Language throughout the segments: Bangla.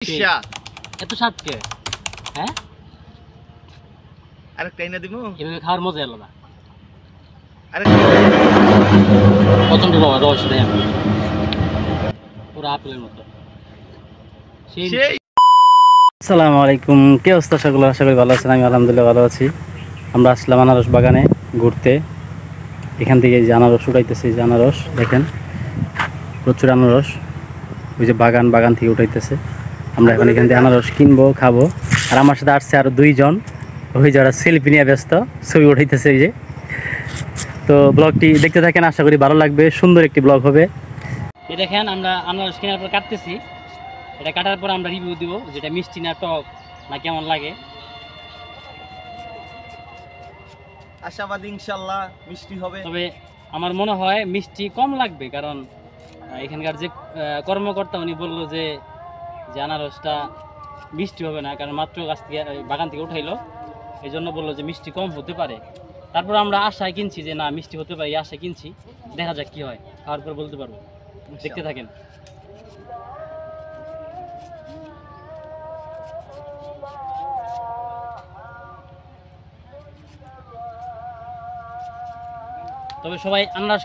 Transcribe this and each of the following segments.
এত স্বাদ কে? হ্যাঁ, আরেকটা এনে দিমু। এভাবে খাওয়ার মজা আলাদা। আরেকটা প্রচন্ড বাবা রস দেয় পুরো আপেলের মতো। সেই আসসালামু আলাইকুম, কি অবস্থা সকল? আশা করি ভালো আছেন। আমি আলহামদুলিল্লাহ ভালো আছি। আমরা আসলাম আনারস বাগানে ঘুরতে। এখান থেকে এই যে আনারস উঠাইতেছে, এই যে আনারস দেখেন, প্রচুর আনারস। ওই যে বাগান থেকে উঠাইতেছে। আমরা এখন এখান থেকে আনারস কিনবো, খাবো। আর আমার সাথে আসছে আরো দুইজন, ওই যারা সেলফি নিয়ে ব্যস্ত, ছবি উঠাইতেছে এই যে। তো ব্লগটি দেখতে থাকেন, আশা করি ভালো লাগবে, সুন্দর একটি ব্লগ হবে। এই দেখেন আমরা আনারস কেনার পর কাটতেছি। এটা কাটার পর আমরা রিভিউ দিব, যেটা মিষ্টি না টক না কেমন লাগে। আশাবাদী ইনশাআল্লাহ মিষ্টি হবে। তবে আমার মনে হয় মিষ্টি কম লাগবে, কারণ এখানকার যে কর্মকর্তা উনি বললো যে আনারসটা মিষ্টি হবে না, কারণ মাত্র গাছ থেকে বাগান থেকে উঠাইলো, এই জন্য বললো যে মিষ্টি কম হতে পারে। তারপর আমরা আশায় কিনছি যে না মিষ্টি হতে পারে, এই আশায় কিনছি। দেখা যাক কি হয়, খাওয়ার পর বলতে পারবো। দেখতে থাকেন। তবে সবাই আনারস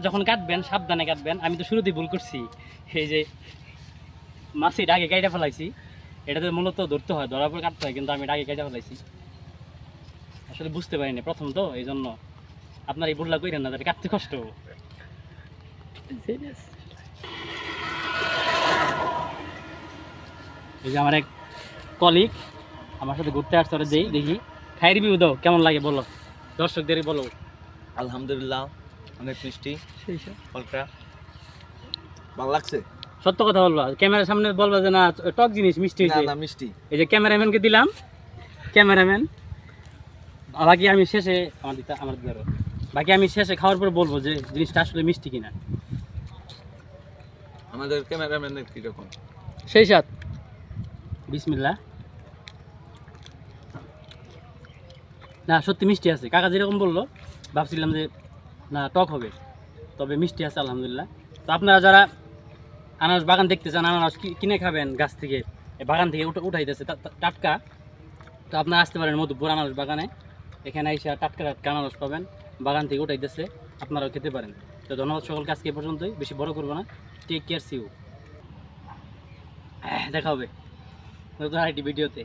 যখন কাটবেন সাবধানে কাটবেন। আমি তো শুরুতেই ভুল করছি, এই যে মাছিটা আগে কেটে ফেলাইছি। এটাতে মূলত ধরতে হয়, ধরার পর কাটতে হয়, কিন্তু আমি এটা আগে কেটে ফেলাইছি। আসলে বুঝতে পারিনি প্রথম তো, এই জন্য আপনার এই ভুলটা করেন না, কাটতে কষ্ট। এই যে আমার এক কলিগ আমার সাথে ঘুরতে আসছে, ওরা যেই দেখি খাই রিভিউ দাও, কেমন লাগে বলো, দর্শকদের বলো। আলহামদুলিল্লাহ অনেক মিষ্টি, ফলটা ভালো লাগছে। সত্য কথা বলবা, ক্যামেরার সামনে বলবা যে না টক জিনিস মিষ্টি হয়েছে। না মিষ্টি। এই যে ক্যামেরাম্যানকে দিলাম, ক্যামেরাম্যান। বাকি আমি শেষে বাকি আমি শেষে খাওয়ার পর বলবো যে জিনিসটা আসলে মিষ্টি কিনা। আমাদের ক্যামেরাম্যানের কিরকম? সেই সাথ বিসমিল্লাহ। না সত্যি মিষ্টি আছে, কাকা যেরকম বললো ভাবছিলাম যে না টক হবে, তবে মিষ্টি আছে আলহামদুলিল্লাহ। তো আপনারা যারা আনারস বাগান দেখতে চান, আনারস কিনে খাবেন গাছ থেকে, বাগান থেকে উঠাইতেছে টাটকা, তো আপনারা আসতে পারেন মধুপুর আনারস বাগানে। এখানে এসে টাটকা আনারস পাবেন, বাগান থেকে উঠাইতেছে, আপনারাও খেতে পারেন। তো ধন্যবাদ সকলকে, আজকে এ পর্যন্তই, বেশি বড় করবো না। টেক কেয়ার, সি ইউ, দেখা হবে নতুন আরেকটি ভিডিওতে।